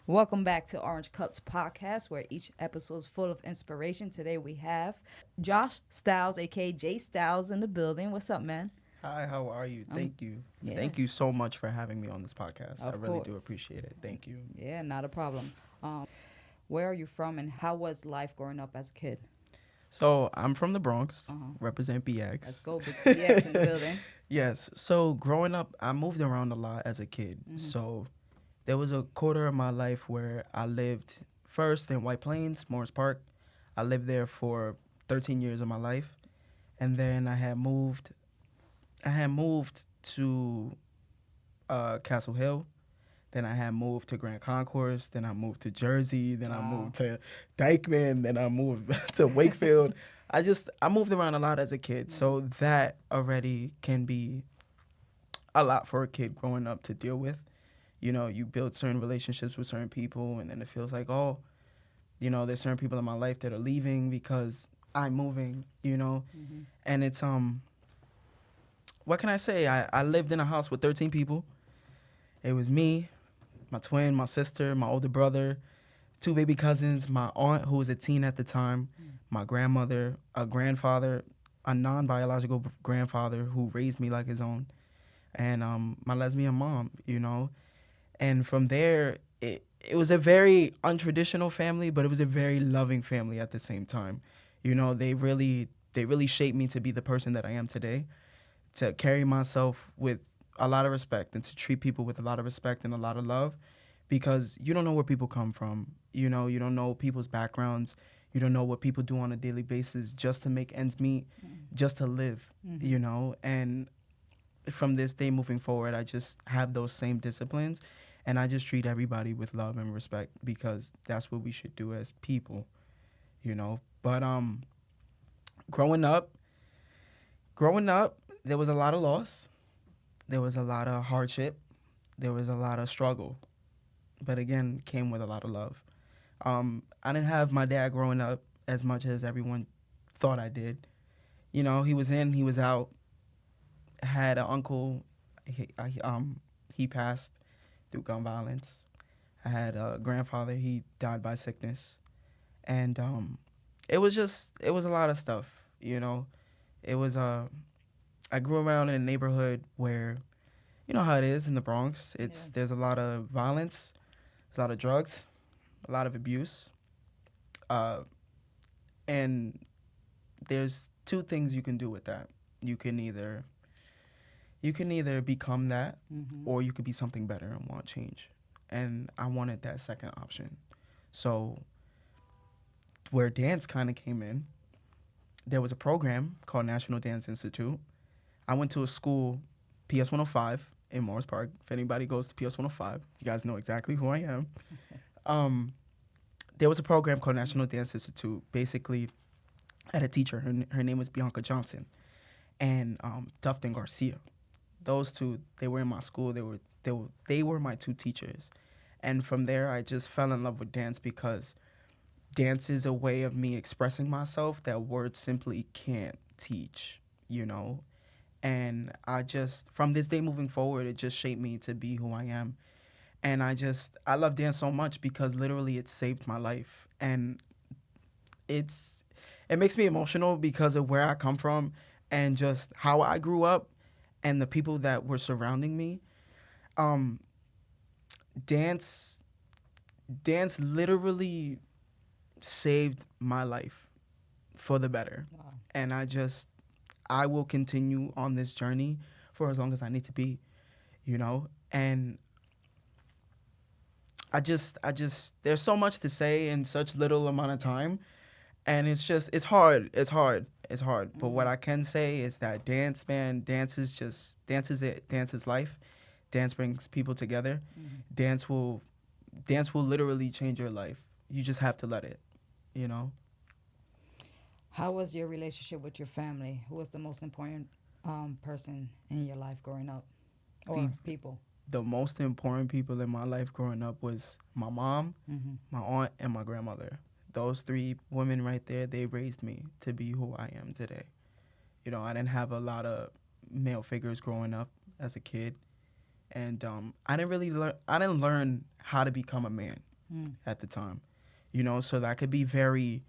Welcome back to Orange Cups podcast, where each episode is full of inspiration. Today we have Josh Styles, aka Jay Styles, in the building. What's up, man? Hi, how are you? Um, Thank you. yeah, Thank you so much for having me on this podcast. I of really do course. appreciate it. Thank you. Yeah, not a problem. Where are you from, and how was life growing up as a kid? So, I'm from the Bronx, Uh huh. represent Let's BX. go, Big BX in the building. Yes. So, growing up, I moved around a lot as a kid. Hmm. So, there was a quarter of my life where I lived first in White Plains, Morris Park. I lived there for 13 years of my life. And then I had moved to Castle Hill. Then I had moved to Grand Concourse. Then I moved to Jersey. Then I Wow. moved to Dykeman. Then I moved to Wakefield. I moved around a lot as a kid, Mhm. so that already can be a lot for a kid growing up to deal with. You know, you build certain relationships with certain people, and then it feels like, oh, there's certain people in my life that are leaving because I'm moving. Mhm. And it's what can I say? I lived in a house with 13 people. It was me, my twin, my sister, my older brother, two baby cousins, my aunt who was a teen at the time, my grandmother, a grandfather, a non-biological grandfather who raised me like his own, and my lesbian mom. And from there, it was a very untraditional family, but it was a very loving family at the same time. They really shaped me to be the person that I am today, to carry myself with a lot of respect and to treat people with a lot of respect and a lot of love, because you don't know where people come from. You don't know people's backgrounds. You don't know what people do on a daily basis just to make ends meet, just to live. Mhm. And from this day moving forward, I just have those same disciplines, and I just treat everybody with love and respect because that's what we should do as people. But growing up, there was a lot of loss. There was a lot of hardship. There was a lot of struggle, but again, came with a lot of love. I didn't have my dad growing up as much as everyone thought I did. He was in, he was out. I had an uncle. He passed through gun violence. I had a grandfather. He died by sickness, and it was a lot of stuff. It was I grew around in a neighborhood where you know how it is in the Bronx. Yeah. There's a lot of violence, there's a lot of drugs, a lot of abuse, uh, and there's two things you can do with that. You can either become that, Mhm. or you could be something better and want change. And I wanted that second option. So where dance kind of came in, there was a program called National Dance Institute. I went to a school, PS 105 in Morris Park. If anybody goes to PS 105, you guys know exactly who I am. Um, there was a program called National Dance Institute. Basically, I had a teacher. Her name was Bianca Johnson, and Dufton Garcia. Those two, they were in my school. They were my two teachers, and from there, I just fell in love with dance because dance is a way of me expressing myself that words simply can't teach. You know, and I just from this day moving forward, it just shaped me to be who I am. And I love dance so much because literally it saved my life, and it's it makes me emotional because of where I come from and just how I grew up and the people that were surrounding me. Um, dance dance literally saved my life for the better, Wow. and I will continue on this journey for as long as I need to be, and I just there's so much to say in such little amount of time, and it's hard. But what Mhm. I can say is that dance, man, dance is it. Dance is life. Dance brings people together. Mhm. Dance will dance will literally change your life. You just have to let it, you know. How was your relationship with your family? Who was the most important person in your life growing up, The or people? the most important people in my life growing up was my mom, Mhm. my aunt, and my grandmother. Those three women right there, they raised me to be who I am today. I didn't have a lot of male figures growing up as a kid, and I didn't learn how to become a man. at the time. You know, so that could be very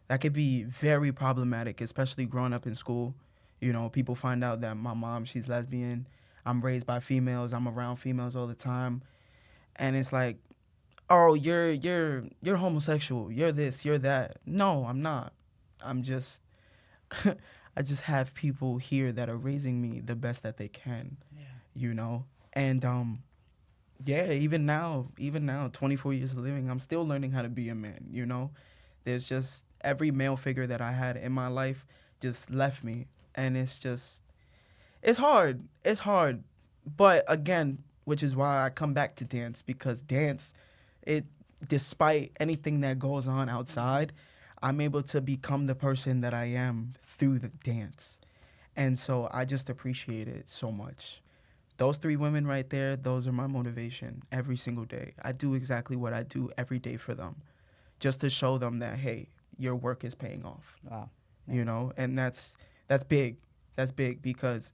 problematic, especially growing up in school. You know, people find out that my mom, she's lesbian. I'm raised by females. I'm around females all the time. And it's like, oh, you're homosexual. You're this, you're that. No, I'm not. I'm just I just have people here that are raising me the best that they can, Yeah. you know? And yeah, even now, 24 years of living, I'm still learning how to be a man, you know? There's just every male figure that I had in my life just left me. And it's just, it's hard. It's hard. But again, which is why I come back to dance, because dance, it, despite anything that goes on outside, I'm able to become the person that I am through the dance. And so I just appreciate it so much. Those three women right there, those are my motivation every single day. I do exactly what I do every day for them, just to show them that, hey, your work is paying off. Wow. You know, and that's big. That's big because,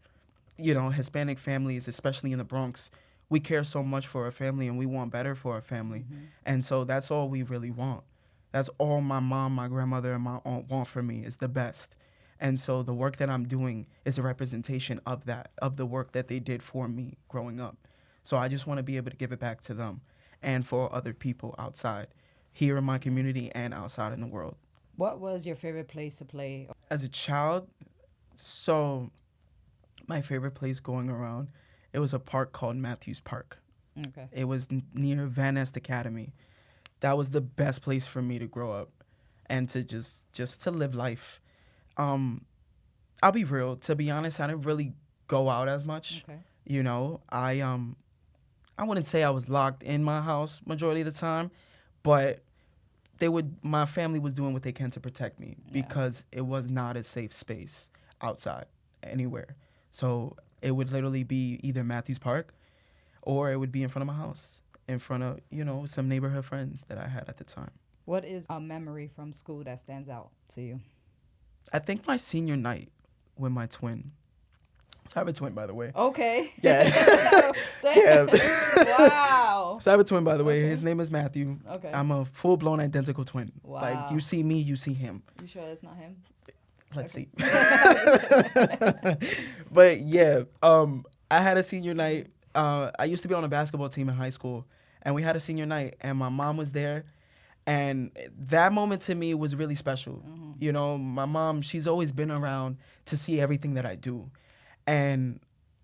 you know, Hispanic families, especially in the Bronx, we care so much for our family and we want better for our family. And so that's all we really want. That's all my mom, my grandmother, and my aunt want for me is the best. And so the work that I'm doing is a representation of that, of the work that they did for me growing up. So I just want to be able to give it back to them and for other people outside, here in my community and outside in the world. What was your favorite place to play? As a child, so my favorite place going around, it was a park called Matthews Park. Okay. It was near Van Nest Academy. That was the best place for me to grow up and to just to live life. I'll be real. To be honest, I didn't really go out as much. Okay. You know, I wouldn't say I was locked in my house majority of the time, but my family was doing what they can to protect me because it was not a safe space outside anywhere. So it would literally be either Matthews Park or it would be in front of my house, in front of, you know, some neighborhood friends that I had at the time. What is a memory from school that stands out to you? I think my senior night with my twin. I have a twin, by the way. Okay. Yeah. Yeah. Wow. So I have a twin, by the way. Okay. His name is Matthew. Okay. I'm a full-blown identical twin. Wow. Like, you see me, you see him. You sure it's not him? Let's Okay. see. But yeah, I had a senior night. I used to be on a basketball team in high school, and we had a senior night, and my mom was there. And that moment to me was really special. You know, my mom, she's always been around to see everything that I do. And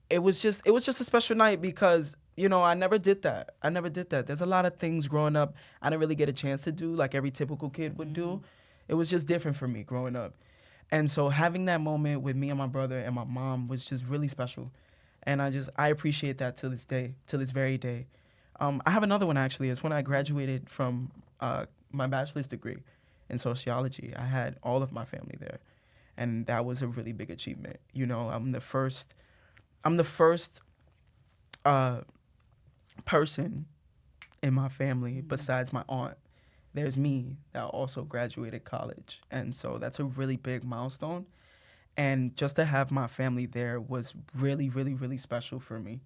it was just a special night because, you know, I never did that. There's a lot of things growing up I didn't really get a chance to do like every typical kid would do. It was just different for me growing up. And so having that moment with me and my brother and my mom was just really special. And I appreciate that to this day, to this very day. I have another one actually. It's when I graduated from my bachelor's degree in sociology. I had all of my family there. And that was a really big achievement. You know, I'm the first person in my family besides my aunt. There's me that also graduated college. And so that's a really big milestone. And just to have my family there was really, really, really special for me.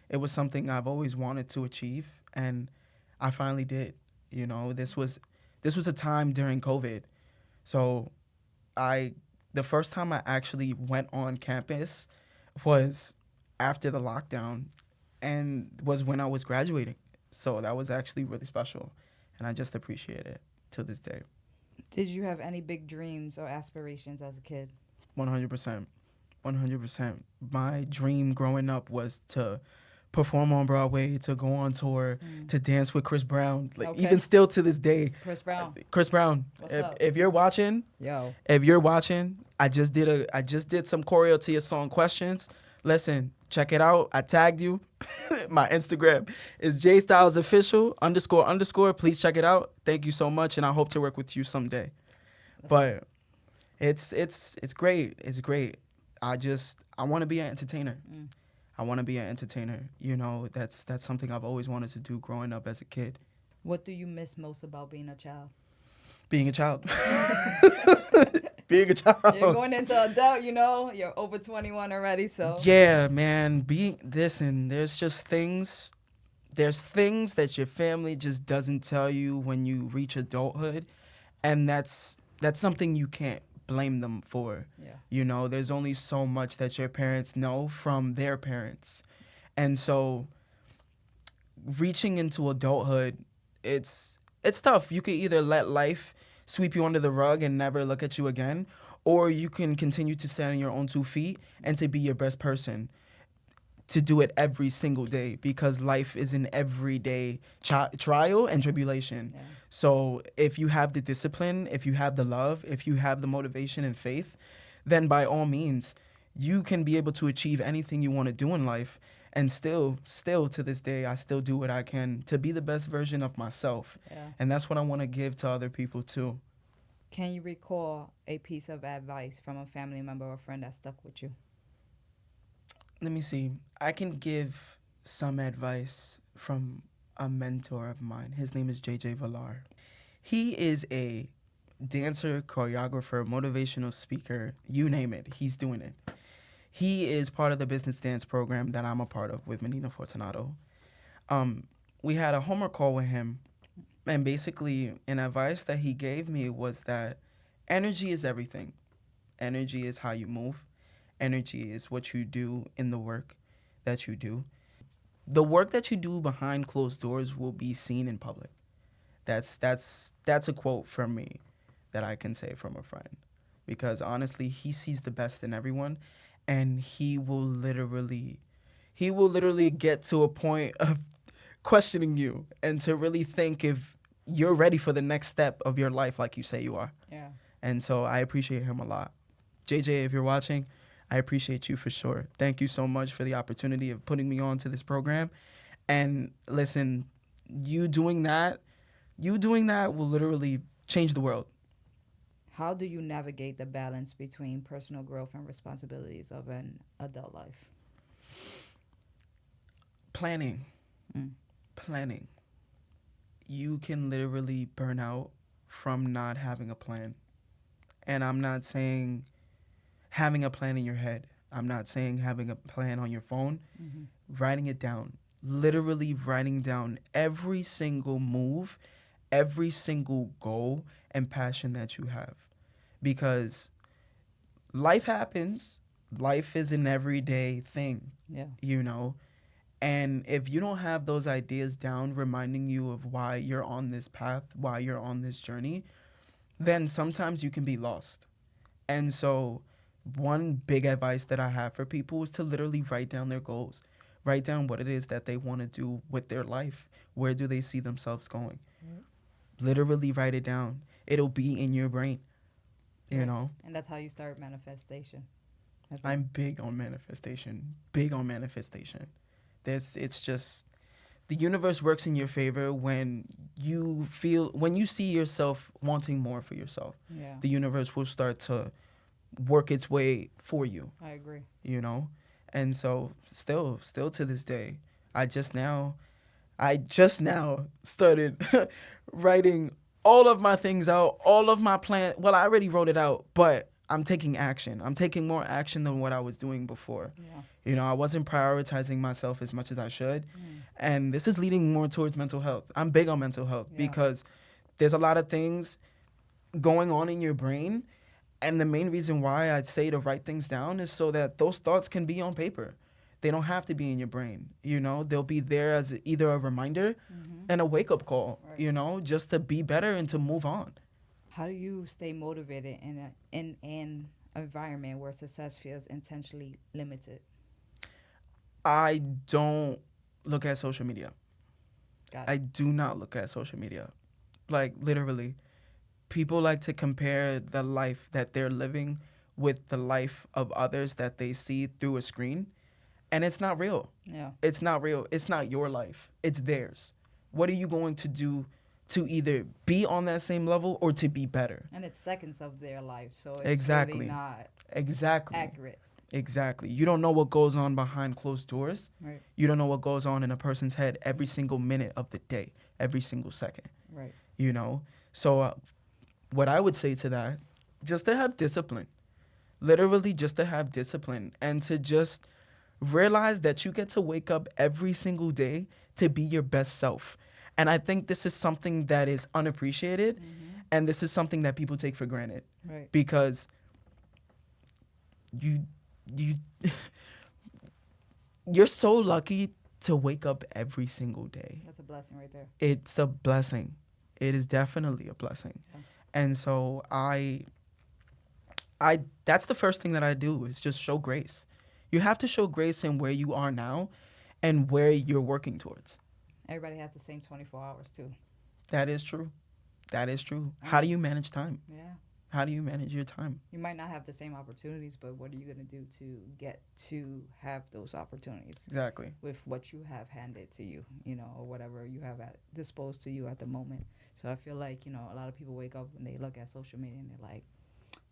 It was something I've always wanted to achieve, and I finally did. You know, this was a time during COVID. So the first time I actually went on campus was after the lockdown and was when I was graduating. So that was actually really special, and I just appreciate it to this day. Did you have any big dreams or aspirations as a kid? 100%. 100%. My dream growing up was to perform on Broadway, to go on tour, to dance with Chris Brown. Like, Okay. even still to this day. Chris Brown. Chris Brown. What's if, up? if you're watching, Yo. I just did some choreo to your song Questions. Listen, check it out. I tagged you. My Instagram is JStylesOfficial __. Please check it out. Thank you so much, and I hope to work with you someday. But it's great. It's great. I want to be an entertainer. I want to be an entertainer. You know, that's something I've always wanted to do growing up as a kid. What do you miss most about being a child? Being a child. Being a child. You're going into adult, you know. You're over 21 already, so. Yeah, man. There's just things There's things that your family just doesn't tell you when you reach adulthood, and that's something you can't blame them for. Yeah. You know, there's only so much that your parents know from their parents. And so reaching into adulthood, it's tough. You can either let life sweep you under the rug and never look at you again, or you can continue to stand on your own 2 feet and to be your best person, to do it every single day, because life is an everyday trial and tribulation. Yeah. So if you have the discipline, if you have the love, if you have the motivation and faith, then by all means, you can be able to achieve anything you want to do in life. And still to this day, I still do what I can to be the best version of myself. Yeah. And that's what I want to give to other people too. Can you recall a piece of advice from a family member or friend that stuck with you? Let me see. I can give some advice from a mentor of mine. His name is JJ Villar. He is a dancer, choreographer, motivational speaker, you name it, he's doing it. He is part of the business dance program that I'm a part of with Menina Fortunato. We had a homework call with him, and basically an advice that he gave me was that energy is everything. Energy is how you move. Energy is what you do in the work that you do. The work that you do behind closed doors will be seen in public. That's a quote from me that I can say from a friend, because honestly, he sees the best in everyone, and he will literally get to a point of questioning you and to really think if you're ready for the next step of your life like you say you are. Yeah. And so I appreciate him a lot. JJ, if you're watching, I appreciate you for sure. Thank you so much for the opportunity of putting me on to this program. And listen, you doing that will literally change the world. How do you navigate the balance between personal growth and responsibilities of an adult life? Planning. Mm. Planning. You can literally burn out from not having a plan. And I'm not saying having a plan in your head. I'm not saying having a plan on your phone. Mm-hmm. Writing it down. Literally writing down every single move, every single goal and passion that you have. Because life happens. Life is an everyday thing, Yeah. you know? And if you don't have those ideas down reminding you of why you're on this path, why you're on this journey, then sometimes you can be lost. And so, one big advice that I have for people is to literally write down their goals. Write down what it is that they want to do with their life. Where do they see themselves going? Right. Literally write it down. It'll be in your brain, you Right. know? And that's how you start manifestation. As well. I'm big on manifestation. Big on manifestation. It's just the universe works in your favor when you see yourself wanting more for yourself. Yeah. The universe will start to work its way for you, I agree. you know? And so still to this day, I just now started writing all of my things out, all of my plan. Well, I already wrote it out, but I'm taking action. I'm taking more action than what I was doing before. Yeah. You know, I wasn't prioritizing myself as much as I should. Mm. And this is leading more towards mental health. I'm big on mental health Yeah. because there's a lot of things going on in your brain. And the main reason why I'd say to write things down is so that those thoughts can be on paper. They don't have to be in your brain. You know, they'll be there as either a reminder Mm-hmm. and a wake up call, Right. you know, just to be better and to move on. How do you stay motivated in an environment where success feels intentionally limited? I don't look at social media. Got I it. do not look at social media. Like, literally, people like to compare the life that they're living with the life of others that they see through a screen. And it's not real. Yeah. It's not real. It's not your life. It's theirs. What are you going to do to either be on that same level or to be better? And it's seconds of their life, so it's Exactly. really not Exactly. accurate. Exactly. You don't know what goes on behind closed doors. Right. You don't know what goes on in a person's head every single minute of the day, every single second, Right. you know? So what I would say to that, just to have discipline, literally just to have discipline and to just realize that you get to wake up every single day to be your best self. And I think this is something that is unappreciated, and this is something that people take for granted Right. because you you you're so lucky to wake up every single day. That's a blessing right there. It's a blessing. It is definitely a blessing. Yeah. And so I that's the first thing that I do is just show grace. You have to show grace in where you are now and where you're working towards. Everybody has the same 24 hours too. That is true. That is true. How do you manage time? Yeah. How do you manage your time? You might not have the same opportunities, but what are you going to do to get to have those opportunities Exactly. with what you have handed to you, you know, or whatever you have at disposed to you at the moment? So I feel like, you know, a lot of people wake up and they look at social media and they're like,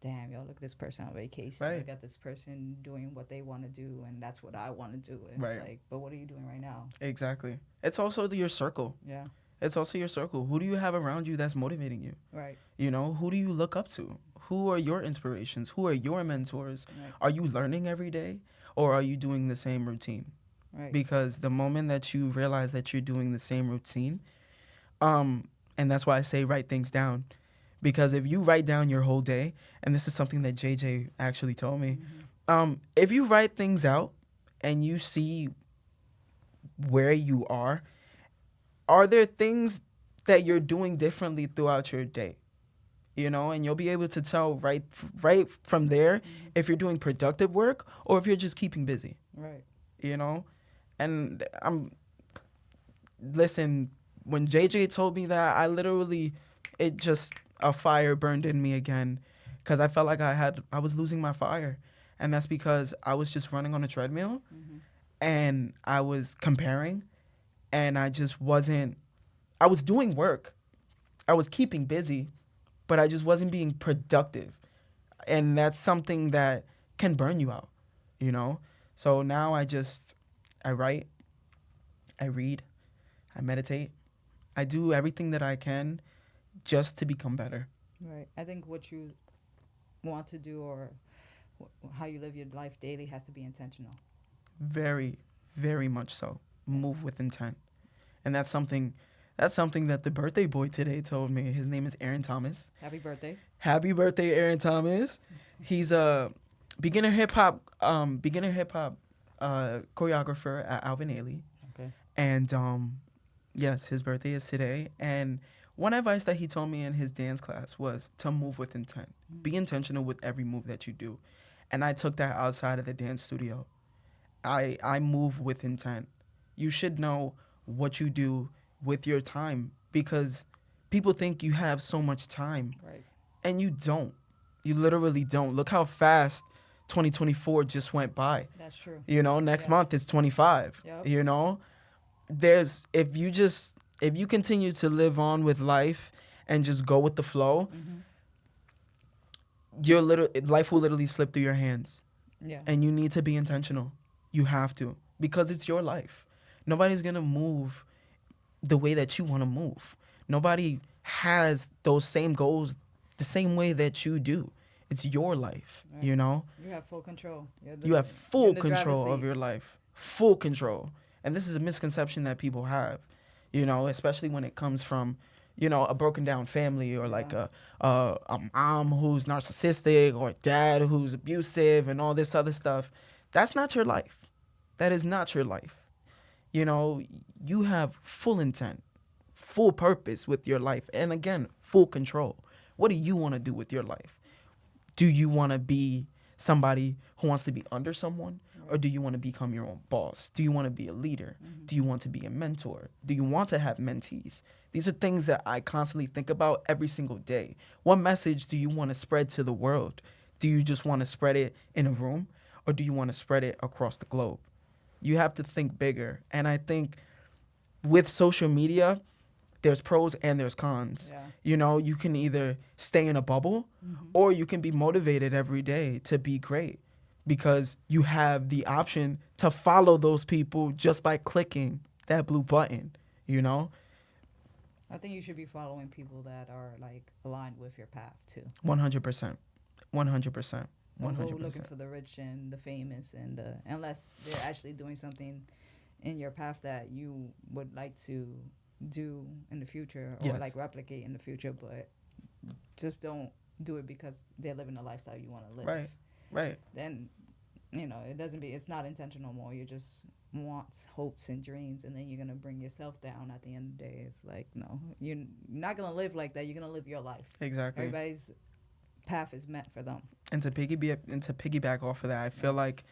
damn, yo, look at this person on vacation. Right. Look at this person doing what they want to do, and that's what I want to do. It's Right. like, but what are you doing right now? Exactly. It's also your circle. Yeah. It's also your circle. Who do you have around you that's motivating you? Right. You know, who do you look up to? Who are your inspirations? Who are your mentors? Right. Are you learning every day or are you doing the same routine? Right. Because the moment that you realize that you're doing the same routine, and that's why I say write things down. Because if you write down your whole day, and this is something that JJ actually told me, if you write things out and you see where you are there things that you're doing differently throughout your day? You know, and you'll be able to tell right from there if you're doing productive work or if you're just keeping busy. Right. You know, and listen, when JJ told me that, it just a fire burned in me again, because I felt like I was losing my fire, and that's because I was just running on a treadmill, and I was comparing, and I just wasn't. I was doing work, I was keeping busy, but I just wasn't being productive, and that's something that can burn you out, you know. So now I write, I read, I meditate, I do everything that I can just to become better. Right. I think what you want to do or how you live your life daily has to be intentional. Very, very much so. Move with intent. And that's something that the birthday boy today told me. His name is Aaron Thomas. Happy birthday. Happy birthday, Aaron Thomas. He's a beginner hip hop choreographer at Alvin Ailey. Okay. And yes, his birthday is today. And one advice that he told me in his dance class was to move with intent. Be intentional with every move that you do. And I took that outside of the dance studio. I move with intent. You should know what you do with your time, because people think you have so much time. Right. And you don't. You literally don't. Look how fast 2024 just went by. That's true. You know, next Yes. month is 25. Yep. You know, if you continue to live on with life and just go with the flow, life will literally slip through your hands. Yeah. And you need to be intentional. You have to, because it's your life. Nobody's going to move the way that you want to move. Nobody has those same goals the same way that you do. It's your life, Right. you know? You have full control. You have you're full in the driver's control of seat. your life. Full control. And this is a misconception that people have, you know, especially when it comes from, you know, a broken down family, or like Yeah. a mom who's narcissistic, or a dad who's abusive and all this other stuff. That's not your life. That is not your life. You know, you have full intent, full purpose with your life, and again, full control. What do you want to do with your life? Do you want to be somebody who wants to be under someone, or do you want to become your own boss? Do you want to be a leader? Do you want to be a mentor? Do you want to have mentees? These are things that I constantly think about every single day. What message do you want to spread to the world? Do you just want to spread it in a room, or do you want to spread it across the globe? You have to think bigger. And I think with social media, there's pros and there's cons. Yeah. You know, you can either stay in a bubble, or you can be motivated every day to be great, because you have the option to follow those people just by clicking that blue button, you know? I think you should be following people that are like aligned with your path too. 100%. 100%. Don't go 100%. looking for the rich and the famous, and unless they're actually doing something in your path that you would like to do in the future or Yes. like replicate in the future, but just don't do it because they're living the lifestyle you want to live. Right. Right. Then it doesn't be, it's not intentional more. You just wants, hopes, and dreams, and then you're gonna bring yourself down at the end of the day. It's like, no, you're not gonna live like that. You're gonna live your life. Exactly. Everybody's path is meant for them. And to piggyback off of that, I feel Yeah. like,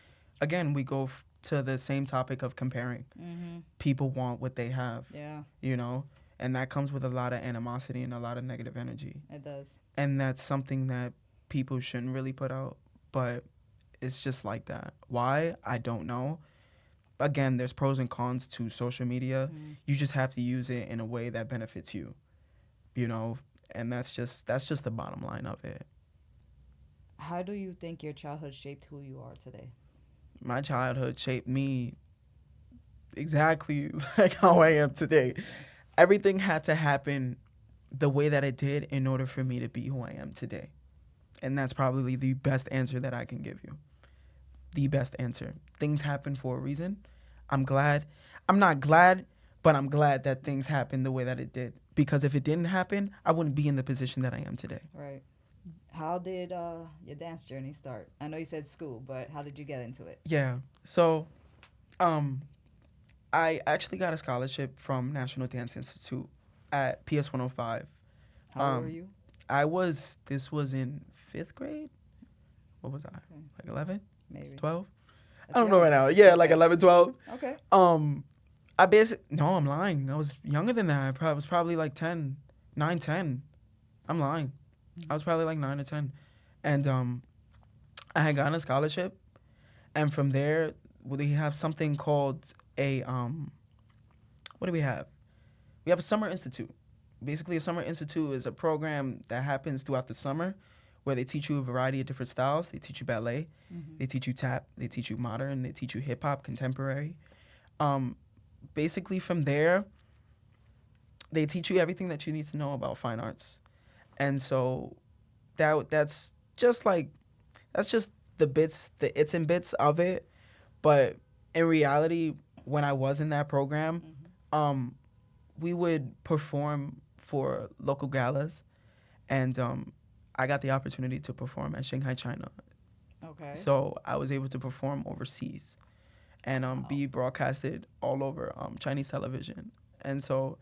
again, we go to the same topic of comparing. Mm-hmm. People want what they have, Yeah, you know, and that comes with a lot of animosity and a lot of negative energy, it does. and that's something that people shouldn't really put out, but it's just like that. Why? I don't know. Again, there's pros and cons to social media. Mm-hmm. You just have to use it in a way that benefits you, you know, and that's just the bottom line of it. How do you think your childhood shaped who you are today? My childhood shaped me exactly like how I am today. Everything had to happen the way that it did in order for me to be who I am today. And that's probably the best answer that I can give you. The best answer. Things happen for a reason. I'm glad. I'm not glad, but I'm glad that things happened the way that it did. Because if it didn't happen, I wouldn't be in the position that I am today. Right. How did your dance journey start? I know you said school, but how did you get into it? Yeah. So, um, I actually got a scholarship from National Dance Institute at PS 105. How old were you? This was in fifth grade. What was I? Okay. Like 11, Maybe. 12? That's I don't know young. right now. Yeah, like Okay. 11, 12. Okay. No, I'm lying. I was younger than that. I was probably like 10, 9, 10. I'm lying. I was probably like 9 or 10. And I had gotten a scholarship. And from there, we have something called what do we have? We have a summer institute. Basically, a summer institute is a program that happens throughout the summer where they teach you a variety of different styles. They teach you ballet, Mm-hmm. they teach you tap, they teach you modern, they teach you hip hop, contemporary. Um, Basically, from there, they teach you everything that you need to know about fine arts. And so that's just like that's just the its and bits of it. But in reality, when I was in that program, Mm-hmm. we would perform for local galas, and I got the opportunity to perform at Shanghai, China. Okay. So I was able to perform overseas and Wow. be broadcasted all over Chinese television. And so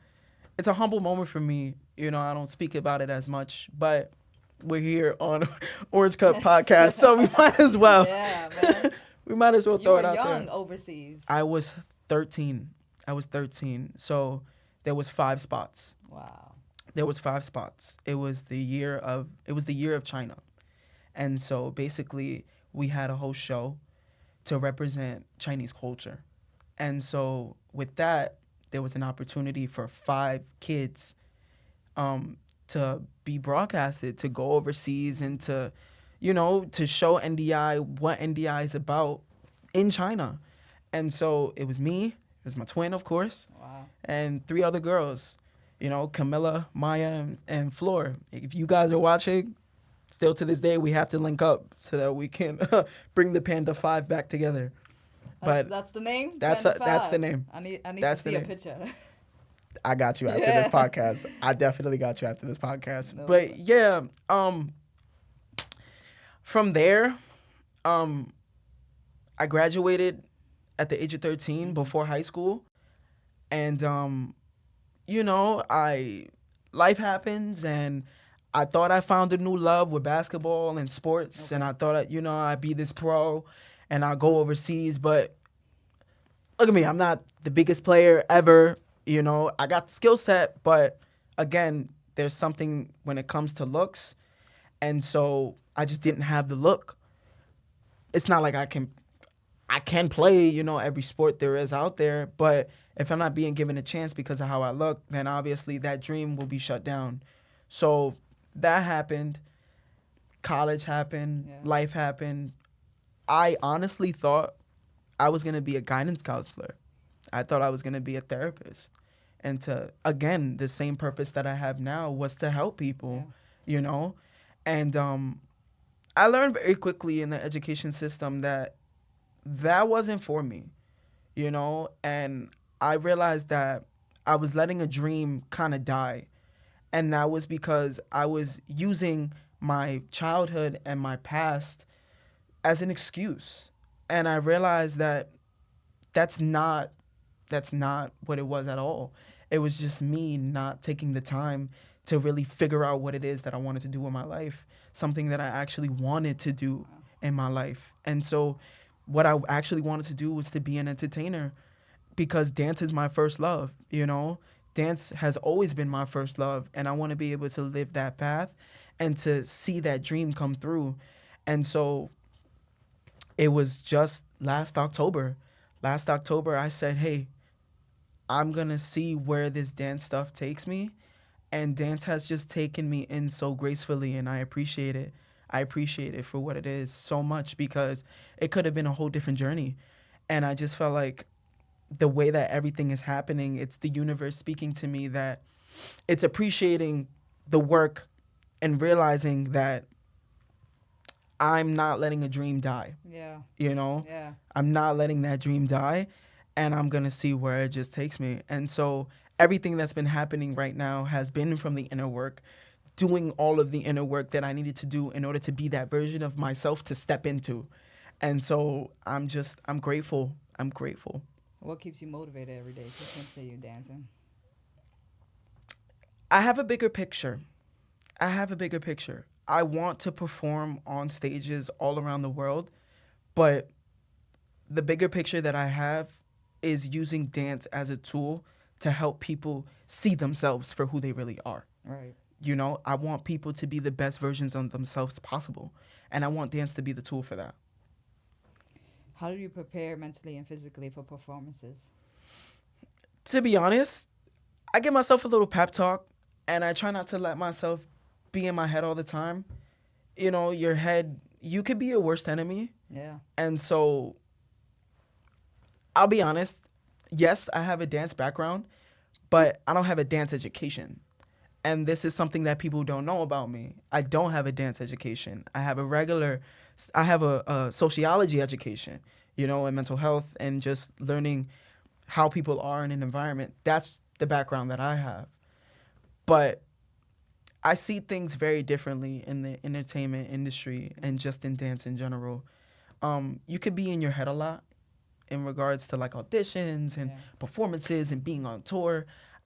it's a humble moment for me. You know, I don't speak about it as much, but we're here on Orange Cup Podcast, so we might as well. Yeah, man. We might as well You throw were it out young there. overseas. I was 13. I was 13. So there was 5 spots. Wow. There was 5 spots. It was the year of China. And so basically we had a whole show to represent Chinese culture. And so with that, there was an opportunity for 5 kids to be broadcasted, to go overseas and to show NDI what NDI is about in China. And so it was me, it was my twin, of course, Wow. and 3 other girls, Camilla, Maya, and Flor. If you guys are watching, still to this day, we have to link up so that we can bring the Panda 5 back together. But That's the name. that's Panda that's the Five? name. I need That's to the see a name. picture. I got you after this podcast. I definitely got you after this podcast. No. But yeah, from there, I graduated at the age of 13 before high school. And I life happens, and I thought I found a new love with basketball and sports, and Okay. I thought I'd be this pro and I'll go overseas, but look at me, I'm not the biggest player ever. I got the skill set, but again, there's something when it comes to looks, and so I just didn't have the look. It's not like I can play, every sport there is out there, but if I'm not being given a chance because of how I look, then obviously that dream will be shut down. So that happened. College happened. Yeah. Life happened. I honestly thought I was going to be a guidance counselor. I thought I was going to be a therapist. And again, the same purpose that I have now was to help people, And I learned very quickly in the education system that wasn't for me. you know? And I realized that I was letting a dream kind of die. And that was because I was using my childhood and my past as an excuse. And I realized that that's not that's not what it was at all. It was just me not taking the time to really figure out what it is that I wanted to do in my life, something that I actually wanted to do Wow. in my life. And so what I actually wanted to do was to be an entertainer because dance is my first love, you know? Dance has always been my first love and I want to be able to live that path and to see that dream come through. And so it was just last October. Last October I said, "Hey, I'm going to see where this dance stuff takes me." And dance has just taken me in so gracefully and I appreciate it. I appreciate it for what it is so much because it could have been a whole different journey. And I just felt like the way that everything is happening, it's the universe speaking to me that it's appreciating the work and realizing that I'm not letting a dream die, Yeah. you know? Yeah. I'm not letting that dream die and I'm going to see where it just takes me. And so everything that's been happening right now has been from the inner work, doing all of the inner work that I needed to do in order to be that version of myself to step into. And so I'm grateful. I'm grateful. What keeps you motivated every day to continue dancing? I have a bigger picture. I have a bigger picture. I want to perform on stages all around the world, but the bigger picture that I have is using dance as a tool to help people see themselves for who they really are. Right. You know, I want people to be the best versions of themselves possible, and I want dance to be the tool for that. How do you prepare mentally and physically for performances? To be honest, I give myself a little pep talk, and I try not to let myself be in my head all the time. You know, your head, you could be your worst enemy. Yeah. And so I'll be honest, yes, I have a dance background, but I don't have a dance education. And this is something that people don't know about me. I don't have a dance education. I have a sociology education, you know, and mental health and just learning how people are in an environment. That's the background that I have. But I see things very differently in the entertainment industry and just in dance in general. You could be in your head a lot in regards to like auditions and Yeah. performances and being on tour.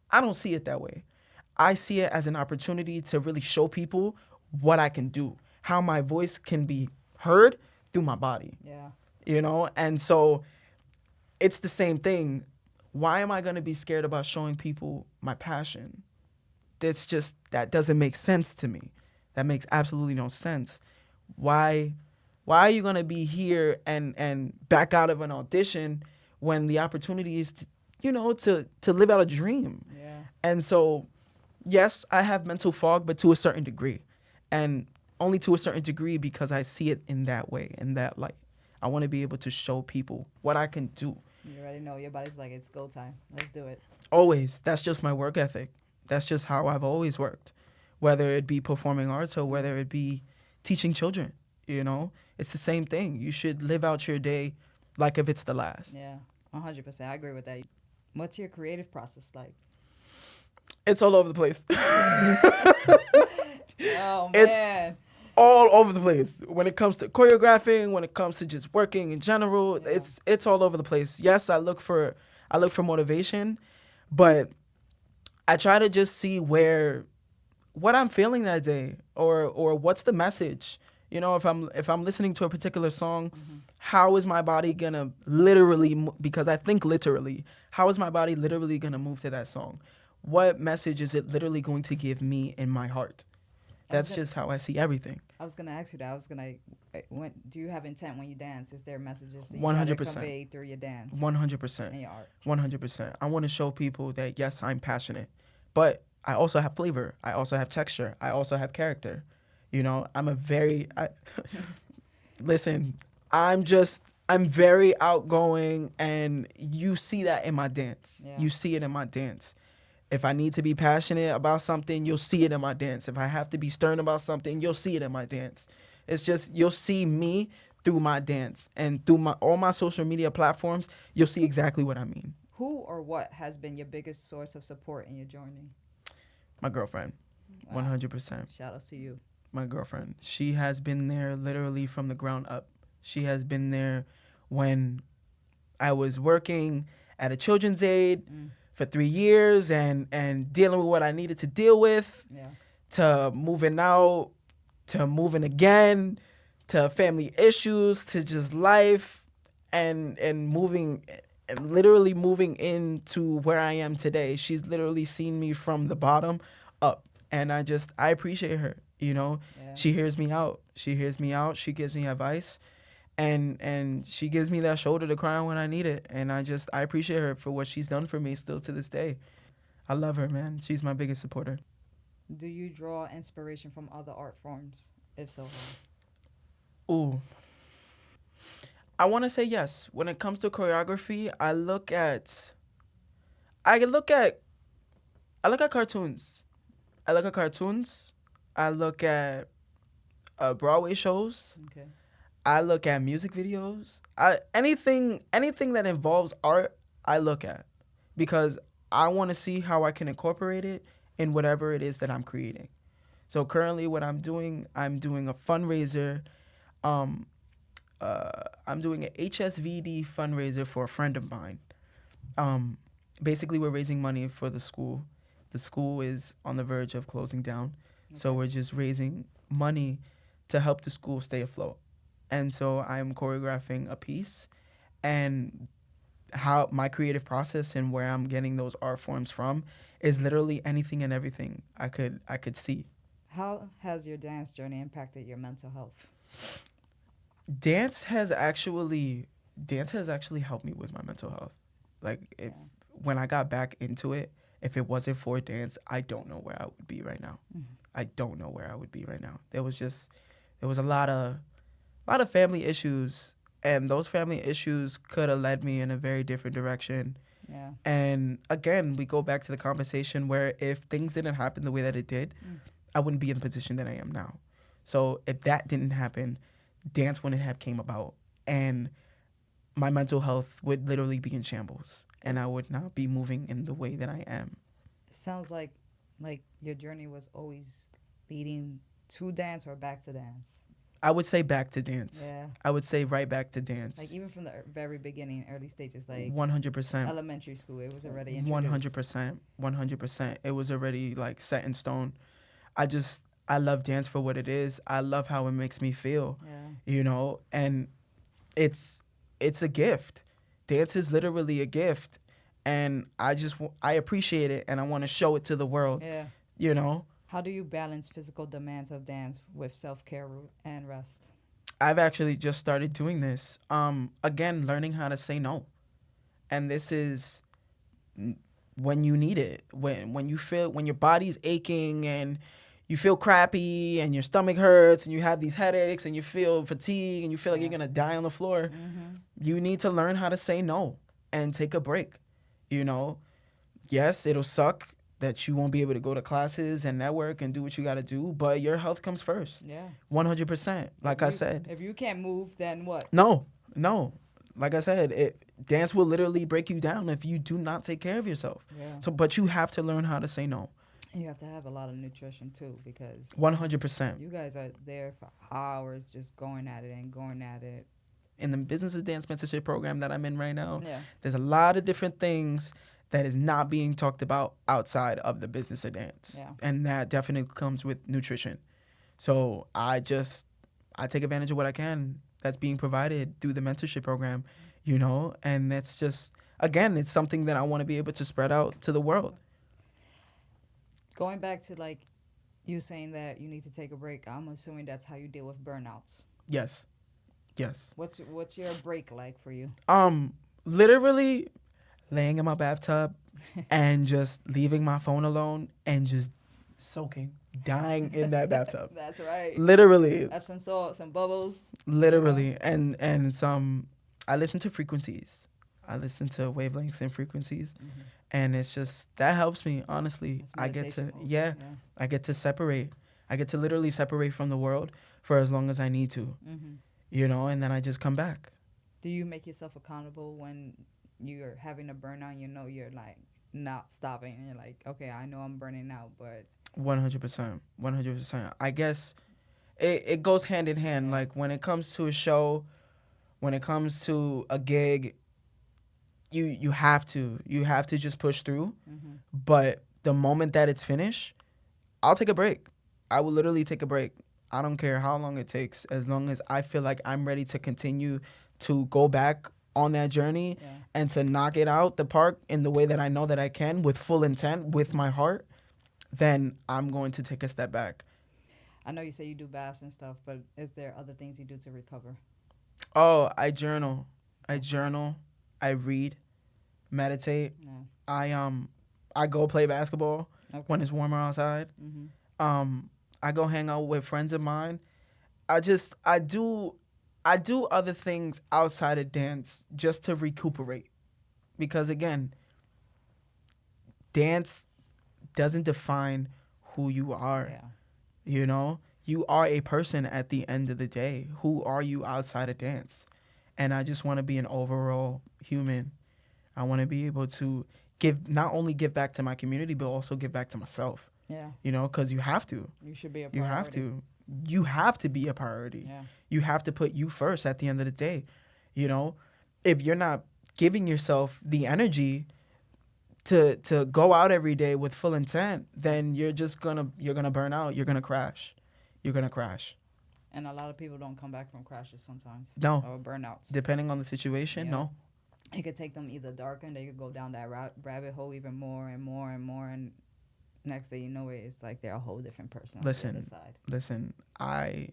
I don't see it that way. I see it as an opportunity to really show people what I can do, how my voice can be heard through my body, Yeah. you know? And so it's the same thing. Why am I going to be scared about showing people my passion? That doesn't make sense to me. That makes absolutely no sense. Why why are you going to be here and back out of an audition when the opportunity is to, you know, to live out a dream? Yeah. And so yes, I have mental fog, but to a certain degree. And only to a certain degree because I see it in that way, in that light. I want to be able to show people what I can do. You already know your body's like, it's go time. Let's do it. Always. That's just my work ethic. That's just how I've always worked. Whether it be performing arts or whether it be teaching children, you know? It's the same thing. You should live out your day like if it's the last. Yeah. 100%. I agree with that. What's your creative process like? It's all over the place. Oh, It's man. all over the place when it comes to choreographing, when it comes to just working in general. Yeah. It's all over the place. Yes, I look for motivation, but I try to just see what I'm feeling that day or what's the message. You know, if I'm listening to a particular song, how is my body gonna because I think literally, how is my body literally gonna move to that song? What message is it literally going to give me in my heart? That's just how I see everything. I was gonna ask you that. I was gonna. When do you have intent when you dance? Is there messages that you try to 100%. convey through your dance 100%. and your art? 100%. I want to show people that yes, I'm passionate, but I also have flavor. I also have texture. I also have character. You know, listen, I'm very outgoing and you see that in my dance. Yeah. You see it in my dance. If I need to be passionate about something, you'll see it in my dance. If I have to be stern about something, you'll see it in my dance. It's just you'll see me through my dance and through my all my social media platforms, you'll see exactly what I mean. Who or what has been your biggest source of support in your journey? My girlfriend, Wow. 100%. Shout outs to you. My girlfriend. She has been there literally from the ground up. She has been there when I was working at a children's aid Mm. for 3 years and dealing with what I needed to deal with, Yeah. to moving out, to moving again, to family issues, to just life, and moving and literally moving into where I am today. She's literally seen me from the bottom up, and I appreciate her. You know, Yeah. she hears me out. She hears me out. She gives me advice, and she gives me that shoulder to cry on when I need it. And I appreciate her for what she's done for me still to this day. I love her, man. She's my biggest supporter. Do you draw inspiration from other art forms? If so, Ooh, I want to say yes. When it comes to choreography, I look at I look at cartoons. I look at cartoons. I look at Broadway shows. how? Okay. I look at music videos. Anything that involves art, I look at because I want to see how I can incorporate it in whatever it is that I'm creating. So currently, what I'm doing a fundraiser. Um, I'm doing an HSVD fundraiser for a friend of mine. Um, Basically, we're raising money for the school. The school is on the verge of closing down, so Okay. we're just raising money to help the school stay afloat. And so I'm choreographing a piece, and how my creative process and where I'm getting those art forms from is literally anything and everything I could see. How has your dance journey impacted your mental health? Dance has actually Dance has actually helped me with my mental health. Like if Yeah. when I got back into it, if it wasn't for dance, I don't know where I would be right now. Mhm. I don't know where I would be right now. There was a lot of family issues, and those family issues could have led me in a very different direction. Yeah. And again, we go back to the conversation where if things didn't happen the way that it did, Mm. I wouldn't be in the position that I am now. So if that didn't happen, dance wouldn't have came about, and my mental health would literally be in shambles, and I would not be moving in the way that I am. It sounds like your journey was always leading to dance or back to dance. I would say back to dance. Yeah. I would say right back to Like dance. even from the very beginning, early stages, like 100%. elementary school, it was already introduced. 100%. 100%. It was already like set in stone. I love dance for what it is. I love how it makes me feel, Yeah. and it's it's a gift. Dance is literally a gift, and I appreciate it, and I want to show it to the world, Yeah. you know. How do you balance physical demands of dance with self-care and rest? I've actually just started doing this. Again, learning how to say no. And this is when you need it. When your body's aching and you feel crappy and your stomach hurts and you have these headaches and you feel fatigue and you feel like you're Yeah. gonna die on the floor, Mm-hmm. you need to learn how to say no and take a break. You know, yes, it'll suck that you won't be able to go to classes and network and do what you gotta do, but your health comes first. Yeah. 100%. Like I said. If you can't move, then what? No. Like I said, dance will literally break you down if you do not take care of yourself. Yeah. So, but you have to learn how to say no. You have to have a lot of nutrition too, because 100%. you guys are there for hours just going at it and going at it. In the business of dance mentorship program that I'm in right now, Yeah. there's a lot of different things that is not being talked about outside of the business of dance. Yeah. And that definitely comes with nutrition. So I take advantage of what I can that's being provided through the mentorship program, and that's just, again, it's something that I want to be able to spread out to the world. Going back to like you saying that you need to take a break, I'm assuming that's how you deal with burnouts. Yes. Yes. What's your break like for you? Literally laying in my bathtub and just leaving my phone alone and just soaking, dying in that bathtub. That's right. Literally, Have some salt, some bubbles. literally, and some. I listen to frequencies. I listen to wavelengths and frequencies, Mm-hmm. and it's just that helps me. Honestly, That's I get to meditation mode. yeah, I get to separate. I get to literally separate from the world for as long as I need to. Mm-hmm. and then I just come back. Do you make yourself accountable when you're having a burnout? You know, you're like not stopping, and you're like, okay, I know I'm burning out, but 100%. 100%. I guess it goes hand in hand. yeah, Like when it comes to a show, when it comes to a gig, you have to just push through. mm-hmm. But the moment that it's finished, I'll take a break. I will literally take a break. I don't care how long it takes, as long as I feel like I'm ready to continue to go back on that journey Yeah. and to knock it out the park in the way that I know that I can with full intent, with my heart, then I'm going to take a step back. I know you say you do baths and stuff, but is there other things you do to recover? Oh, I journal. I Okay. journal. I read, meditate. Yeah. I go play basketball when Okay. it's warmer outside. Mm-hmm. I go hang out with friends of mine. I do other things outside of dance just to recuperate, because again, dance doesn't define who you are. Yeah. You are a person at the end of the day. Who are you outside of dance? And I just want to be an overall human. I want to be able to not only give back to my community, but also give back to myself. Yeah. Because you have to. You should be a You have priority. to. You have to be a priority. Yeah. You have to put you first at the end of the day. You know, if you're not giving yourself the energy to go out every day with full intent, then you're gonna burn out. You're gonna crash. You're gonna crash. And a lot of people don't come back from crashes sometimes No, or burnouts. depending on the situation, Yeah. no. It could take them either darker and they could go down that rabbit hole even more and more and more. And next thing you know, it's like they're a whole different person on the other Listen, side. listen. I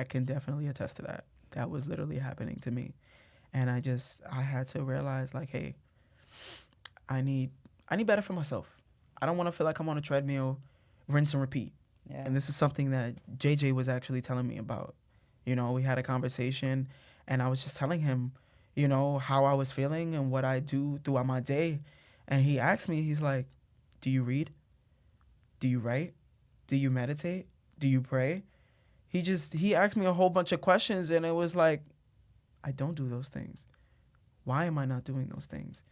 can definitely attest to that. That was literally happening to me, and I had to realize like, hey, I need better for myself. I don't want to feel like I'm on a treadmill, rinse and repeat. Yeah. And this is something that JJ was actually telling me about. We had a conversation, and I was just telling him, how I was feeling and what I do throughout my day. And he asked me, he's like, "Do you read? Do you write? Do you meditate? Do you pray?" He asked me a whole bunch of questions, and it was like, I don't do those things. Why am I not doing those things?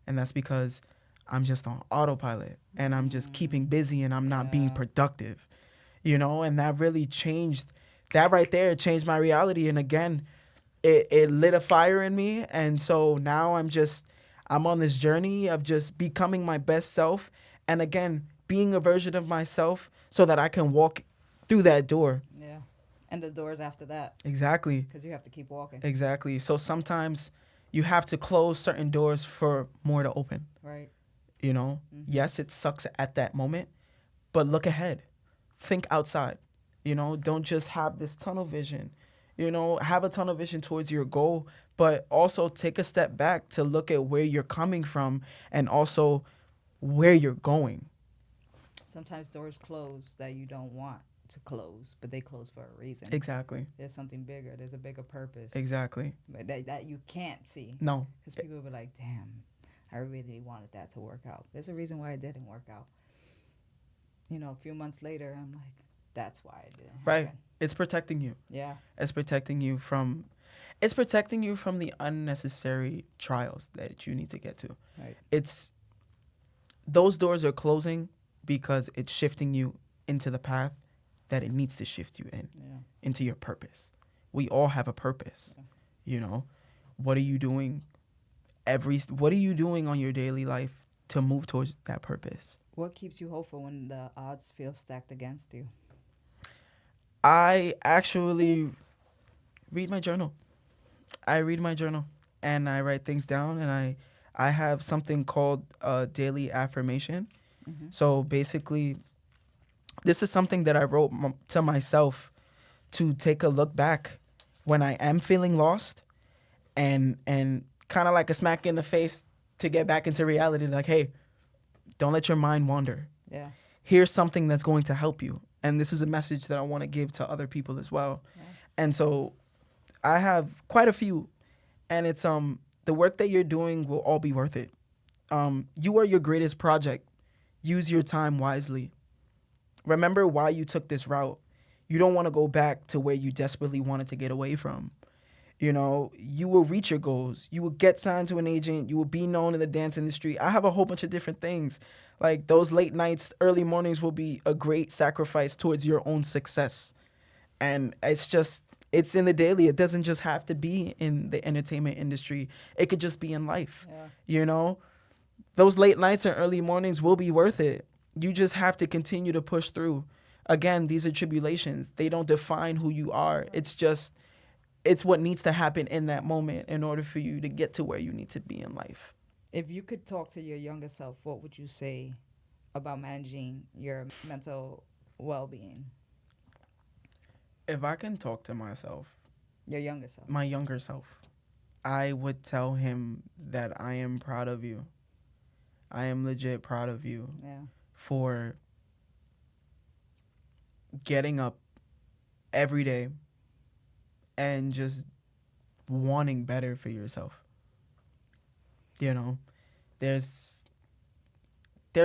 And that's because I'm just on autopilot, and I'm just keeping busy, and I'm not being Yeah. productive. And that really changed. That right there changed my reality. And again, it lit a fire in me. And so now I'm on this journey of just becoming my best self. And again, being a version of myself so that I can walk through that door. Yeah. And the doors after that, Exactly. because you have to keep walking. Exactly. So sometimes you have to close certain doors for more to open. Right. Yes, it sucks at that moment, but look ahead. Think outside. Don't just have this tunnel vision. Have a tunnel vision towards your goal, but also take a step back to look at where you're coming from and also where you're going. Sometimes doors close that you don't want to close, but they close for a reason. Exactly. There's something bigger. There's a bigger purpose. Exactly. But that you can't see. No. Because people will be like, damn, I really wanted that to work out. There's a reason why it didn't work out. A few months later, I'm like, that's why it didn't Right. happen. It's protecting you. Yeah. It's protecting you from the unnecessary trials that you need to get to. Right. Those doors are closing because it's shifting you into the path that it needs to shift you in, Yeah. into your purpose. We all have a purpose. Yeah. What are you doing what are you doing on your daily life to move towards that purpose? What keeps you hopeful when the odds feel stacked against you? I actually read my journal. I read my journal and I write things down, and I have something called a daily affirmation. Mm-hmm. So basically, this is something that I wrote to myself to take a look back when I am feeling lost, and kind of like a smack in the face to get back into reality. Like, hey, don't let your mind wander. Yeah. Here's something that's going to help you. And this is a message that I want to give to other people as well. Yeah. And so I have quite a few, and it's the work that you're doing will all be worth it. You are your greatest project. Use your time wisely. Remember why you took this route. You don't want to go back to where you desperately wanted to get away from. You know, you will reach your goals. You will get signed to an agent. You will be known in the dance industry. I have a whole bunch of different things. Like those late nights, early mornings will be a great sacrifice towards your own success. And it's in the daily. It doesn't just have to be in the entertainment industry. It could just be in life. Yeah. You know, those late nights and early mornings will be worth it. You just have to continue to push through. Again, these are tribulations. They don't define who you are. It's what needs to happen in that moment in order for you to get to where you need to be in life. If you could talk to your younger self, what would you say about managing your mental well-being? If I can talk to myself, Your younger self. my younger self, I would tell him that I am proud of you. I am legit proud of you Yeah. for getting up every day and just wanting better for yourself. You know, there's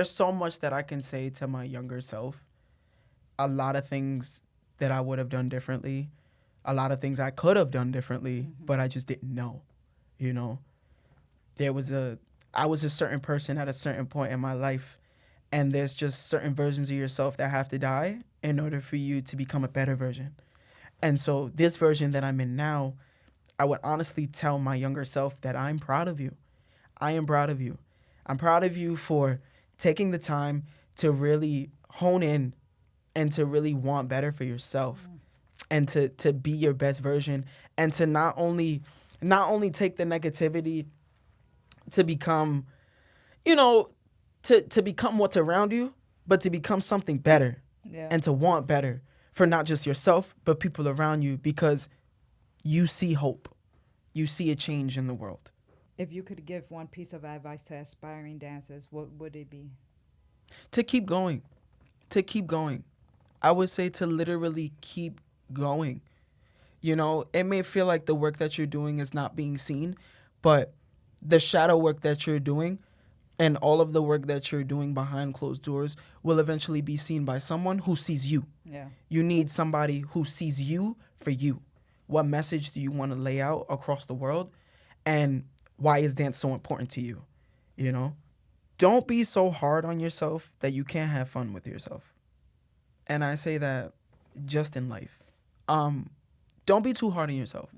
so much that I can say to my younger self. A lot of things that I would have done differently, a lot of things I could have done differently, but I just didn't know. You know, I was a certain person at a certain point in my life, and there's just certain versions of yourself that have to die in order for you to become a better version. And so this version that I'm in now, I would honestly tell my younger self that I'm proud of you. I am proud of you. I'm proud of you for taking the time to really hone in and to really want better for yourself and to be your best version, and to not only take the negativity to become, you know, to become what's around you, but to become something better Yeah. and to want better for not just yourself, but people around you, because you see hope. You see a change in the world. If you could give one piece of advice to aspiring dancers, what would it be? To keep going. To keep going. I would say to literally keep going. You know, it may feel like the work that you're doing is not being seen, but the shadow work that you're doing and all of the work that you're doing behind closed doors will eventually be seen by someone who sees you. Yeah. You need somebody who sees you for you. What message do you want to lay out across the world? And why is dance so important to you? You know? Don't be so hard on yourself that you can't have fun with yourself. And I say that just in life. Don't be too hard on yourself.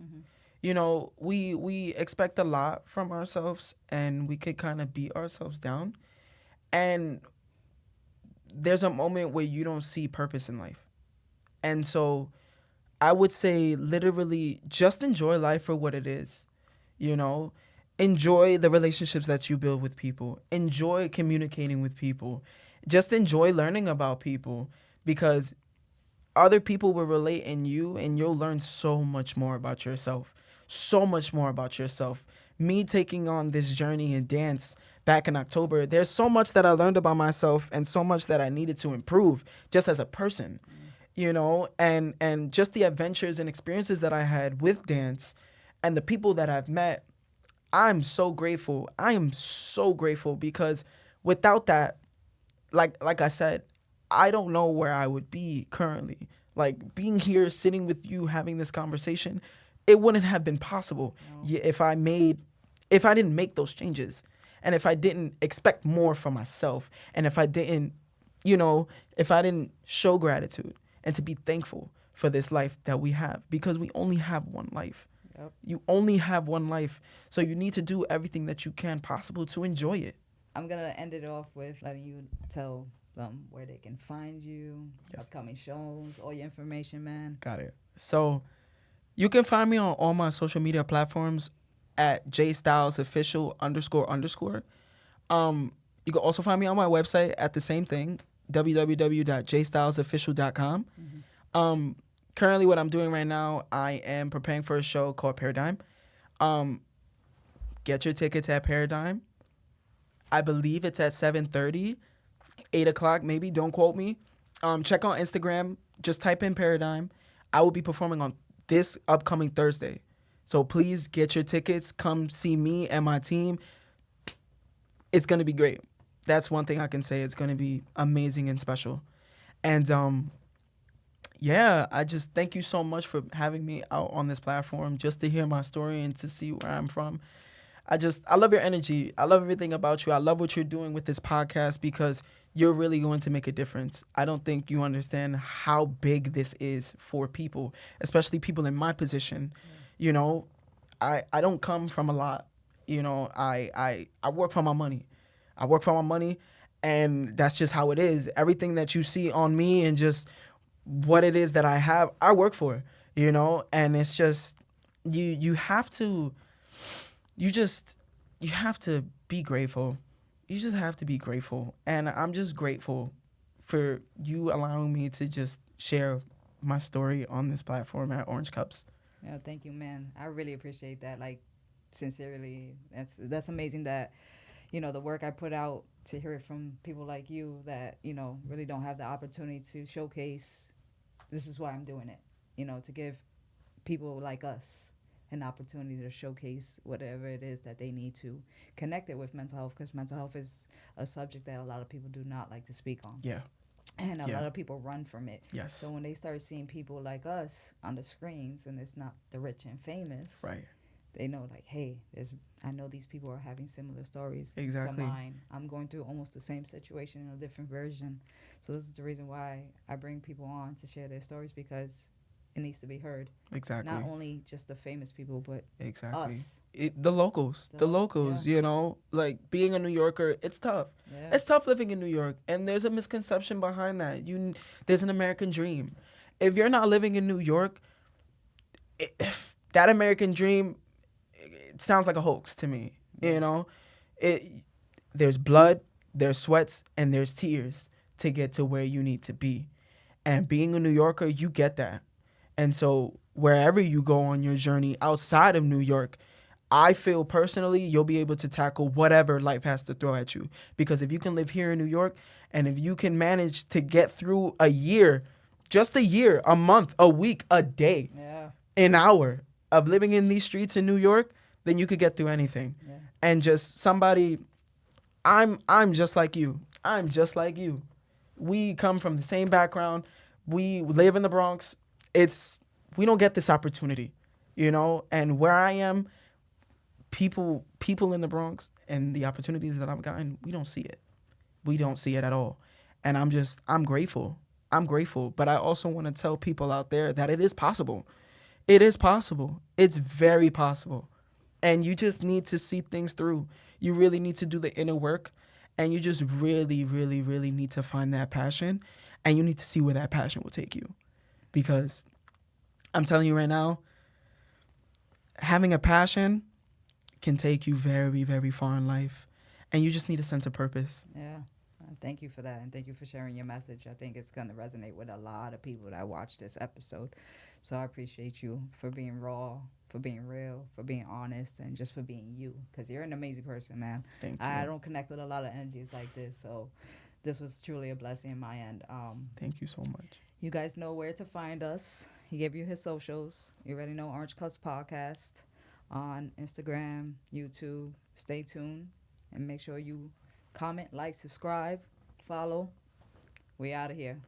You know, we expect a lot from ourselves, and we could kind of beat ourselves down. And there's a moment where you don't see purpose in life. And so I would say literally just enjoy life for what it is. You know, enjoy the relationships that you build with people. Enjoy communicating with people. Just enjoy learning about people, because other people will relate in you, and you'll learn so much more about yourself. So much more about yourself. Me taking on this journey in dance back in October, there's so much that I learned about myself and so much that I needed to improve just as a person. You know, and just the adventures and experiences that I had with dance and the people that I've met, I'm so grateful. I am so grateful, because without that, like I said, I don't know where I would be currently. Like being here, sitting with you, having this conversation, it wouldn't have been possible if I didn't make those changes, and if I didn't expect more from myself, and if I didn't, if I didn't show gratitude and to be thankful for this life that we have, because we only have one life. Yep. You only have one life, so you need to do everything that you can possible to enjoy it. I'm going to end it off with letting you tell them where they can find you, upcoming shows, all your information, man. Got it. So you can find me on all my social media platforms at jstylesofficial __. You can also find me on my website at the same thing, www.jstylesofficial.com. Currently what I'm doing right now, I am preparing for a show called Paradigm. Get your tickets at Paradigm. I believe it's at 7:30, 8 o'clock maybe, don't quote me. Check on Instagram, just type in Paradigm. I will be performing on this upcoming Thursday. So please get your tickets, come see me and my team. It's going to be great. That's one thing I can say. It's going to be amazing and special. And Yeah, I just thank you so much for having me out on this platform just to hear my story and to see where I'm from. I love your energy. I love everything about you. I love what you're doing with this podcast because you're really going to make a difference. I don't think you understand how big this is for people, especially people in my position. You know, I don't come from a lot. You know, I work for my money. I work for my money, and that's just how it is. Everything that you see on me and just what it is that I have, I work for. You know, and it's just you have to you just you have to be grateful. You just have to be grateful. And I'm just grateful for you allowing me to just share my story on this platform at Orange Cups. Yeah, thank you, man. I really appreciate that. Like, sincerely, that's amazing that the work I put out to hear it from people like you that really don't have the opportunity to showcase. This is why I'm doing it. To give people like us an opportunity to showcase whatever it is that they need to connect it with mental health, because mental health is a subject that a lot of people do not like to speak on, Yeah. and a Yeah. lot of people run from it. So Yes. when they start seeing people like us on the screens, and it's not the rich and famous, Right. they know, like, hey, I know these people are having similar stories to Exactly. mine. I'm going through almost the same situation in a different version. So this is the reason why I bring people on to share their stories, because it needs to be heard. Not Exactly. only just the famous people, but Exactly. us. The locals, The the local, yeah, locals, like being a New Yorker, it's tough. yeah, It's tough living in New York, and there's a misconception behind that. There's an American dream. If you're not living in New York, it, that American dream, it sounds like a hoax to me. yeah, It there's blood, there's sweats, and there's tears to get to where you need to be. And being a New Yorker, you get that. And so wherever you go on your journey outside of New York, I feel personally you'll be able to tackle whatever life has to throw at you. Because if you can live here in New York and if you can manage to get through a year, just a year, a month, a week, a day, yeah, an hour of living in these streets in New York, then you could get through anything. yeah. And just somebody, I'm just like you. I'm just like you. We come from the same background. We live in the Bronx. It's we don't get this opportunity, And where I am, people in the Bronx and the opportunities that I've gotten, we don't see it. We don't see it at all. And I'm grateful. I'm grateful, but I also want to tell people out there that it is possible. It is possible. It's very possible. And you just need to see things through. You really need to do the inner work, and you just really, really, really need to find that passion, and you need to see where that passion will take you. Because I'm telling you right now, having a passion can take you very, very far in life, and you just need a sense of purpose. Yeah. Thank you for that, and thank you for sharing your message. I think it's going to resonate with a lot of people that watch this episode. So I appreciate you for being raw, for being real, for being honest, and just for being you, because you're an amazing person, man. Thank I you. don't connect with a lot of energies like this, so this was truly a blessing in my end. Thank you so much. You guys know where to find us. He gave you his socials. You already know Orange Cups Podcast on Instagram, YouTube. Stay tuned and make sure you comment, like, subscribe, follow. We out of here.